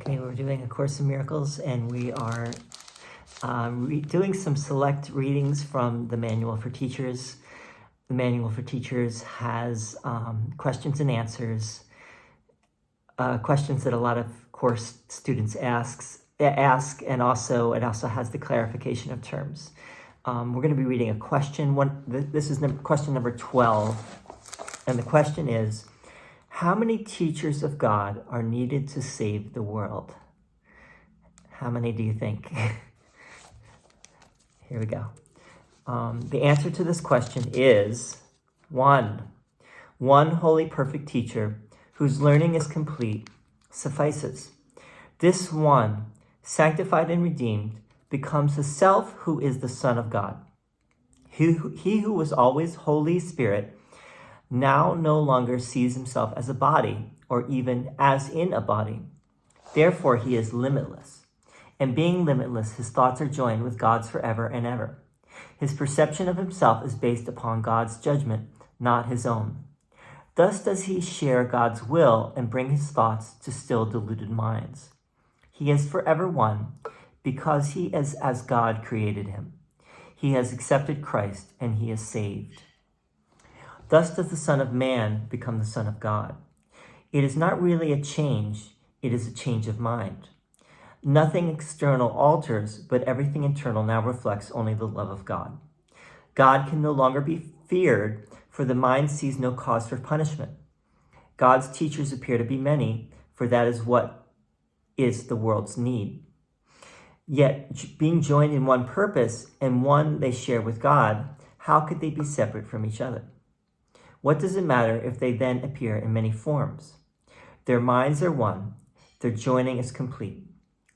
Okay, we're doing A Course in Miracles, and we are doing some select readings from the Manual for Teachers. The Manual for Teachers has questions and answers, questions that a lot of course students ask, and also it also has the clarification of terms. We're going to be reading a question. This is question number 12, and the question is, how many teachers of God are needed to save the world? How many do you think? Here we go. The answer to this question is one. One holy, perfect teacher whose learning is complete suffices. This one, sanctified and redeemed, becomes the self who is the Son of God. He who was always Holy Spirit now no longer sees himself as a body or even as in a body. Therefore, he is limitless. And being limitless, his thoughts are joined with God's forever and ever. His perception of himself is based upon God's judgment, not his own. Thus does he share God's will and bring his thoughts to still deluded minds. He is forever one because he is as God created him. He has accepted Christ and he is saved. Thus does the Son of Man become the Son of God. It is not really a change, it is a change of mind. Nothing external alters, but everything internal now reflects only the love of God. God can no longer be feared, for the mind sees no cause for punishment. God's teachers appear to be many, for that is what is the world's need. Yet, being joined in one purpose and one they share with God, how could they be separate from each other? What does it matter if they then appear in many forms? Their minds are one, their joining is complete,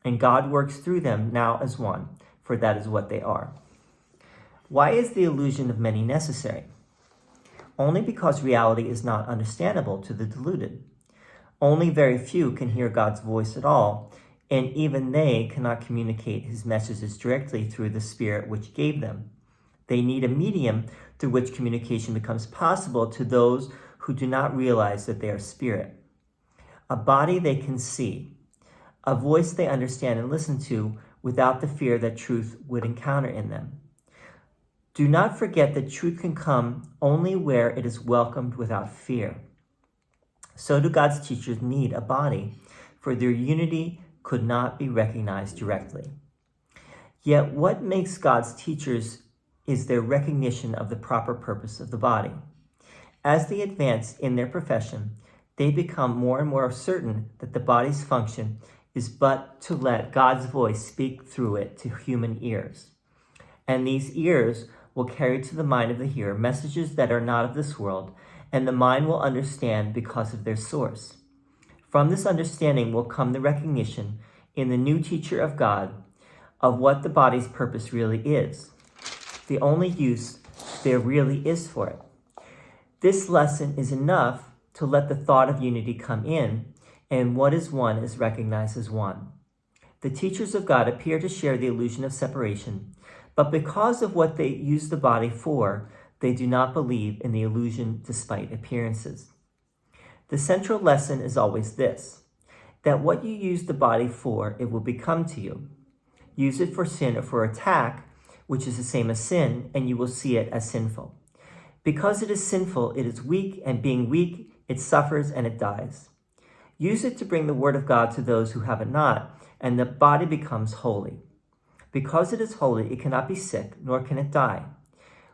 and God works through them now as one, for that is what they are. Why is the illusion of many necessary? Only because reality is not understandable to the deluded. Only very few can hear God's voice at all, and even they cannot communicate his messages directly through the Spirit which gave them. They need a medium through which communication becomes possible to those who do not realize that they are spirit. A body they can see, a voice they understand and listen to without the fear that truth would encounter in them. Do not forget that truth can come only where it is welcomed without fear. So do God's teachers need a body, for their unity could not be recognized directly. Yet what makes God's teachers is their recognition of the proper purpose of the body. As they advance in their profession, they become more and more certain that the body's function is but to let God's voice speak through it to human ears. And these ears will carry to the mind of the hearer messages that are not of this world, and the mind will understand because of their source. From this understanding will come the recognition in the new teacher of God of what the body's purpose really is, the only use there really is for it. This lesson is enough to let the thought of unity come in, and what is one is recognized as one. The teachers of God appear to share the illusion of separation, but because of what they use the body for, they do not believe in the illusion despite appearances. The central lesson is always this, that what you use the body for, it will become to you. Use it for sin or for attack, which is the same as sin, and you will see it as sinful. Because it is sinful, it is weak, and being weak, it suffers and it dies. Use it to bring the word of God to those who have it not, and the body becomes holy. Because it is holy, it cannot be sick, nor can it die.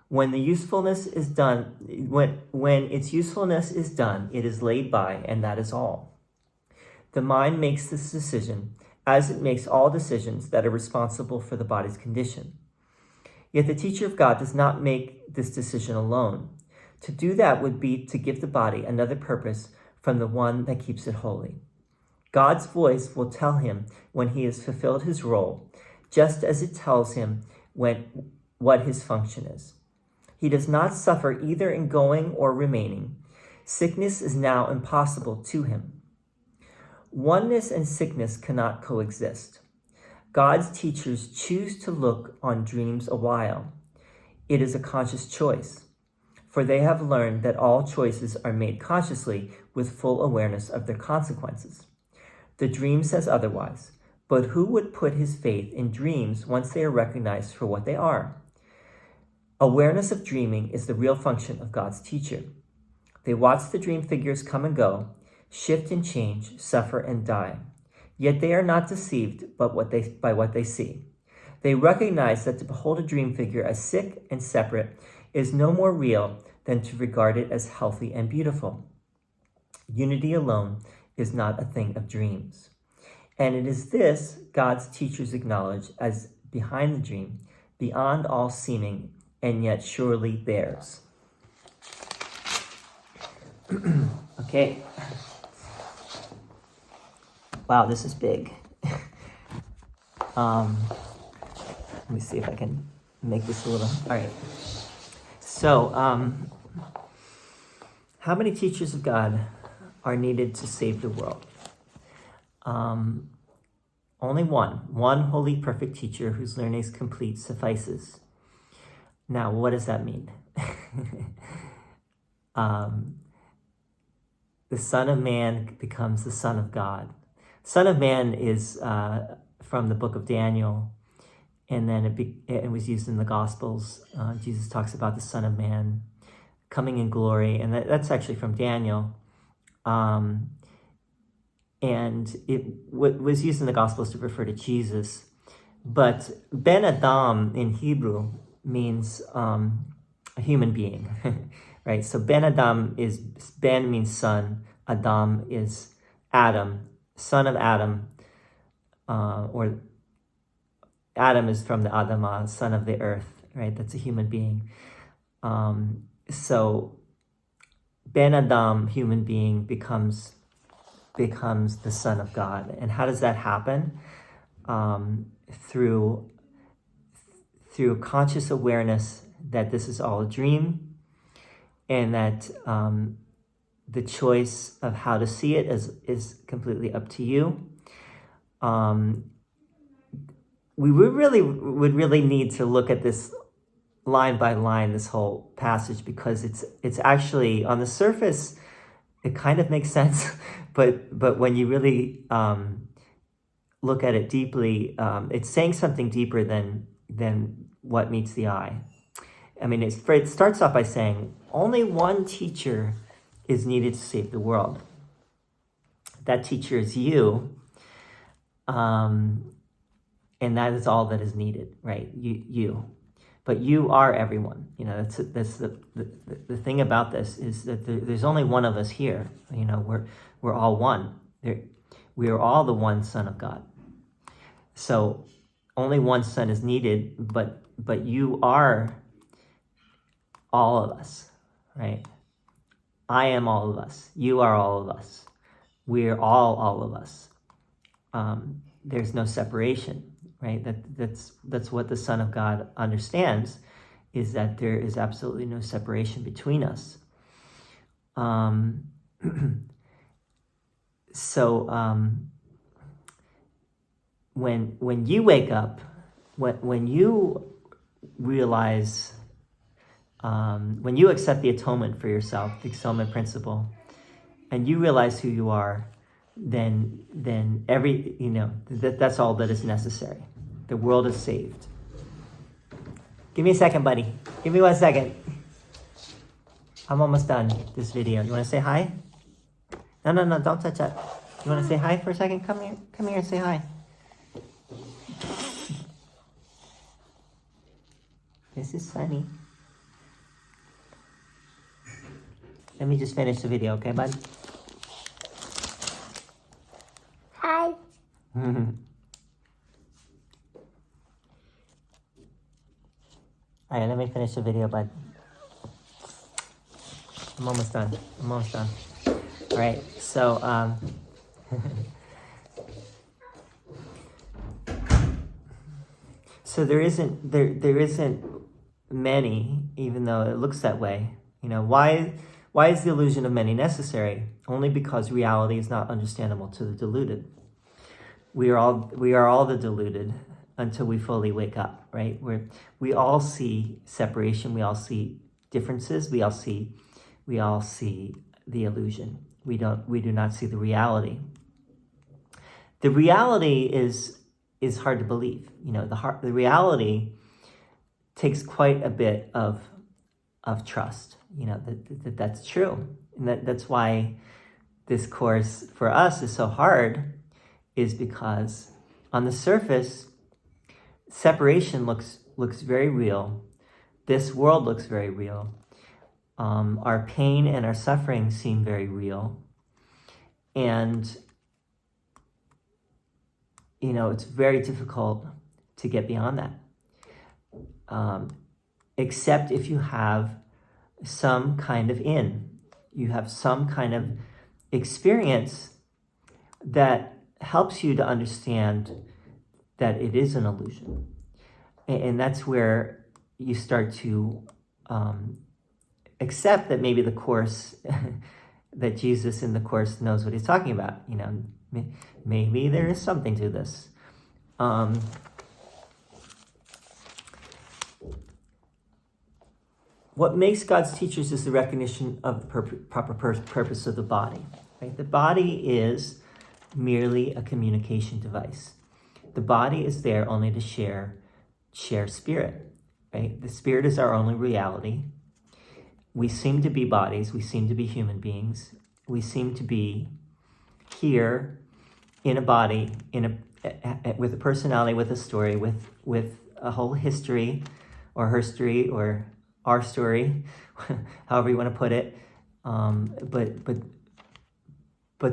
When its usefulness is done, it is laid by, and that is all. The mind makes this decision, as it makes all decisions that are responsible for the body's condition. Yet the teacher of God does not make this decision alone. To do that would be to give the body another purpose from the one that keeps it holy. God's voice will tell him when he has fulfilled his role, just as it tells him what his function is. He does not suffer either in going or remaining. Sickness is now impossible to him. Oneness and sickness cannot coexist. God's teachers choose to look on dreams a while. It is a conscious choice, for they have learned that all choices are made consciously with full awareness of their consequences. The dream says otherwise. But who would put his faith in dreams once they are recognized for what they are? Awareness of dreaming is the real function of God's teacher. They watch the dream figures come and go, shift and change, suffer and die. Yet they are not deceived by what they see. They recognize that to behold a dream figure as sick and separate is no more real than to regard it as healthy and beautiful. Unity alone is not a thing of dreams. And it is this God's teachers acknowledge as behind the dream, beyond all seeming, and yet surely theirs. Okay. Wow, this is big. Let me see if I can make this a little... All right. So, how many teachers of God are needed to save the world? Only one. One holy, perfect teacher whose learning is complete suffices. Now, what does that mean? The Son of Man becomes the Son of God. Son of Man is from the book of Daniel, and then it was used in the Gospels. Jesus talks about the Son of Man coming in glory, and that's actually from Daniel. And it was used in the Gospels to refer to Jesus. But Ben Adam in Hebrew means a human being, right? So Ben Adam Ben means son, Adam is Adam, son of Adam, or Adam is from the Adamah, son of the earth, right? That's a human being. So Ben Adam, human being, becomes the Son of God. And how does that happen? Through conscious awareness that this is all a dream, and that the choice of how to see it is completely up to you. We would really need to look at this line by line, this whole passage, because it's actually on the surface it kind of makes sense, but when you really look at it deeply, it's saying something deeper than what meets the eye. I mean, it starts off by saying only one teacher is needed to save the world. That teacher is you, and that is all that is needed, right? You. But you are everyone. You know, that's the thing about this is that there's only one of us here. You know, we're all one. We are all the one Son of God. So only one Son is needed, but you are all of us, right? I am all of us. You are all of us. We're all of us. There's no separation, right? That's what the Son of God understands, is that there is absolutely no separation between us. When you wake up, when you realize, when you accept the atonement for yourself, the atonement principle, and you realize who you are, then that's all that is necessary. The world is saved. Give me a second, buddy. Give me 1 second. I'm almost done this video. You want to say hi? No, don't touch that. You want to say hi for a second? Come here and say hi. This is Sunny. Let me just finish the video, okay, bud? Hi. Alright, let me finish the video, bud. I'm almost done. Alright, so, so there isn't many, even though it looks that way. You know, why is the illusion of many necessary? Only because reality is not understandable to the deluded. We are all the deluded until we fully wake up, right? We all see separation, we all see differences, we all see the illusion. We do not see the reality. The reality is hard to believe. The reality takes quite a bit of trust. That's true, and that's why this course for us is so hard, is because on the surface, separation looks very real. This world looks very real. Our pain and our suffering seem very real, and it's very difficult to get beyond that. Except if you have some kind of you have some kind of experience that helps you to understand that it is an illusion. And that's where you start to accept that maybe the Course, that Jesus in the Course knows what he's talking about. Maybe there is something to this. What makes God's teachers is the recognition of the proper purpose of the body. Right? The body is merely a communication device. The body is there only to share spirit. Right? The spirit is our only reality. We seem to be bodies. We seem to be human beings. We seem to be here in a body, with a personality, with a story, with a whole history, or her story, or our story, however you want to put it. But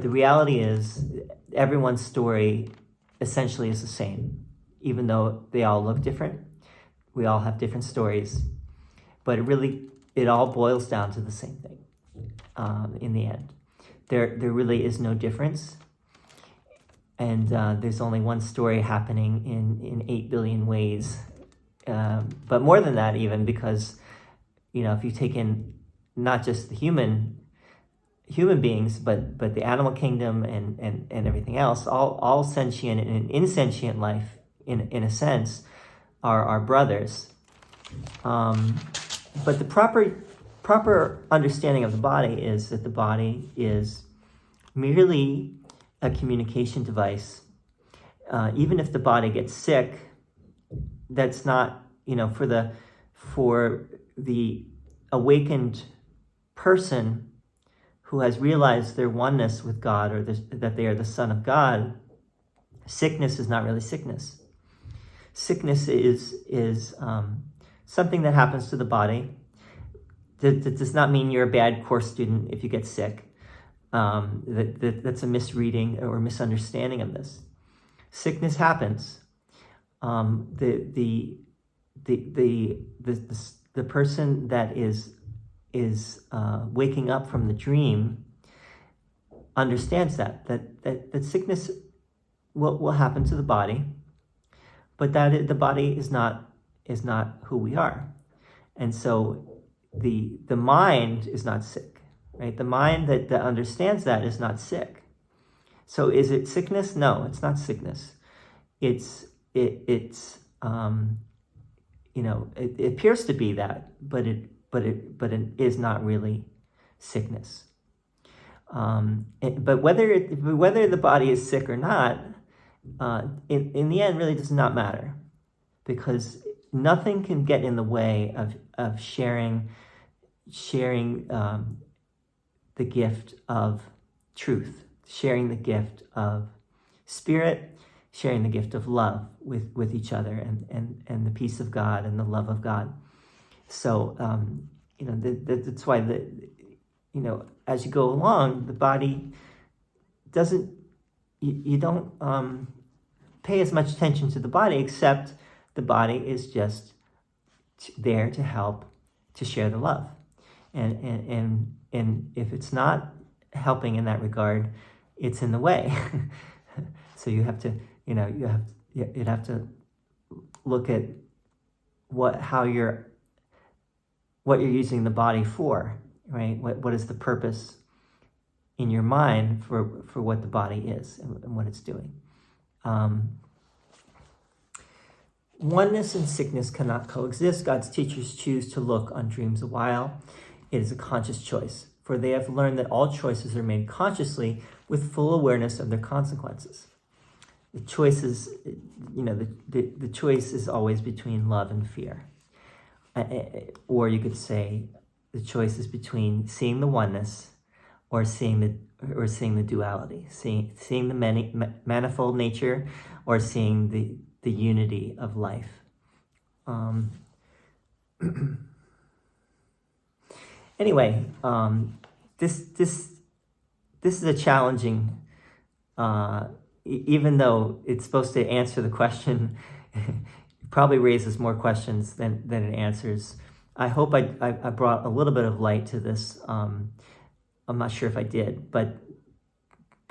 the reality is, everyone's story essentially is the same, even though they all look different. We all have different stories, but it all boils down to the same thing. In the end, there really is no difference, and there's only one story happening in 8 billion ways, but more than that even, because if you take in not just the human beings, but the animal kingdom and everything else, all sentient and insentient life, in a sense, are our brothers. But the proper understanding of the body is that the body is merely a communication device. Even if the body gets sick, that's not, for the awakened person who has realized their oneness with God, or that they are the Son of God. Sickness is not really sickness. Sickness is something that happens to the body. That does not mean you're a bad course student if you get sick. That's a misreading or misunderstanding of this. Sickness happens. The person that is waking up from the dream understands that sickness will happen to the body, but that the body is not who we are, and so the mind is not sick, right? The mind that understands that is not sick. So is it sickness? No, it's not sickness. It appears to be that, but it is not really sickness. But whether the body is sick or not, in the end, really does not matter, because nothing can get in the way of sharing the gift of truth, sharing the gift of spirit, sharing the gift of love with each other, and the peace of God and the love of God. So that's why as you go along, the body doesn't. You don't pay as much attention to the body, except the body is just there to help, to share the love, and if it's not helping in that regard, it's in the way. So you have to, you'd have to look at what you're using the body for, right? What is the purpose in your mind for what the body is and what it's doing. Oneness and sickness cannot coexist. God's teachers choose to look on dreams a while. It is a conscious choice, for they have learned that all choices are made consciously with full awareness of their consequences. the choice is, the choice is always between love and fear. Or you could say the choice is between seeing the oneness or seeing the duality, seeing the manifold nature, or seeing the unity of life. Anyway, this is a challenging, even though it's supposed to answer the question, it probably raises more questions than it answers. I hope I brought a little bit of light to this. I'm not sure if I did, but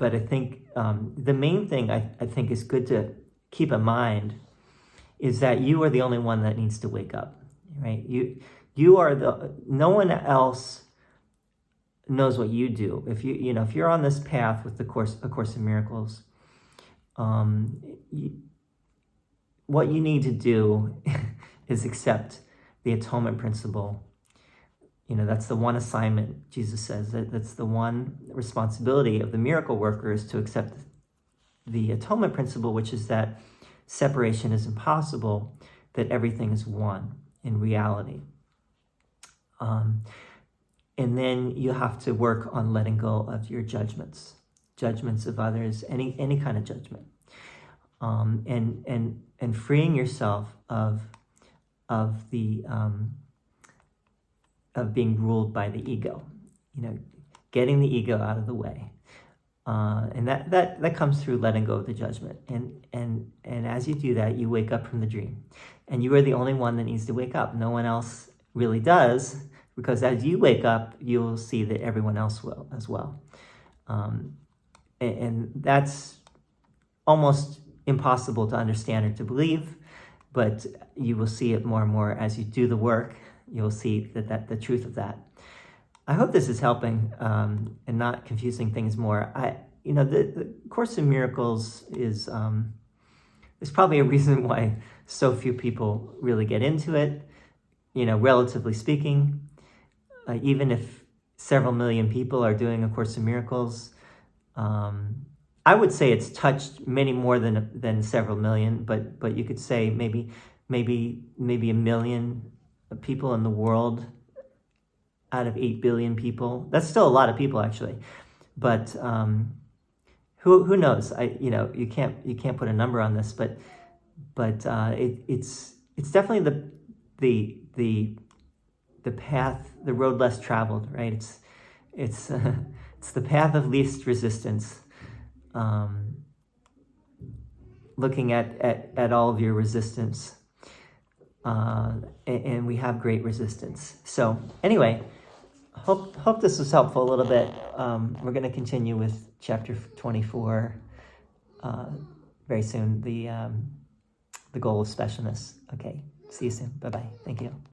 I think the main thing I think is good to keep in mind is that you are the only one that needs to wake up, right? You are no one else knows what you do. If if you're on this path with A Course in Miracles, what you need to do is accept the atonement principle. That's the one assignment, Jesus says, that's the one responsibility of the miracle worker, is to accept the atonement principle, which is that separation is impossible, that everything is one in reality. And then you have to work on letting go of your judgments of others, any kind of judgment, and freeing yourself of being ruled by the ego. Getting the ego out of the way, and that comes through letting go of the judgment. And as you do that, you wake up from the dream, and you are the only one that needs to wake up. No one else really does. Because as you wake up, you'll see that everyone else will as well. And that's almost impossible to understand or to believe, but you will see it more and more as you do the work. You'll see that the truth of that. I hope this is helping and not confusing things more. The Course in Miracles is, there's probably a reason why so few people really get into it, relatively speaking. Even if several million people are doing A Course in Miracles, I would say it's touched many more than several million, but you could say maybe 1 million people in the world out of 8 billion people. That's still a lot of people, actually, but who knows? You can't put a number on this, but it's definitely the path, the road less traveled, right? It's the path of least resistance. Looking at all of your resistance, and we have great resistance. So anyway, hope this was helpful a little bit. We're going to continue with chapter 24 very soon. The goal of specialness. Okay, see you soon. Bye bye. Thank you.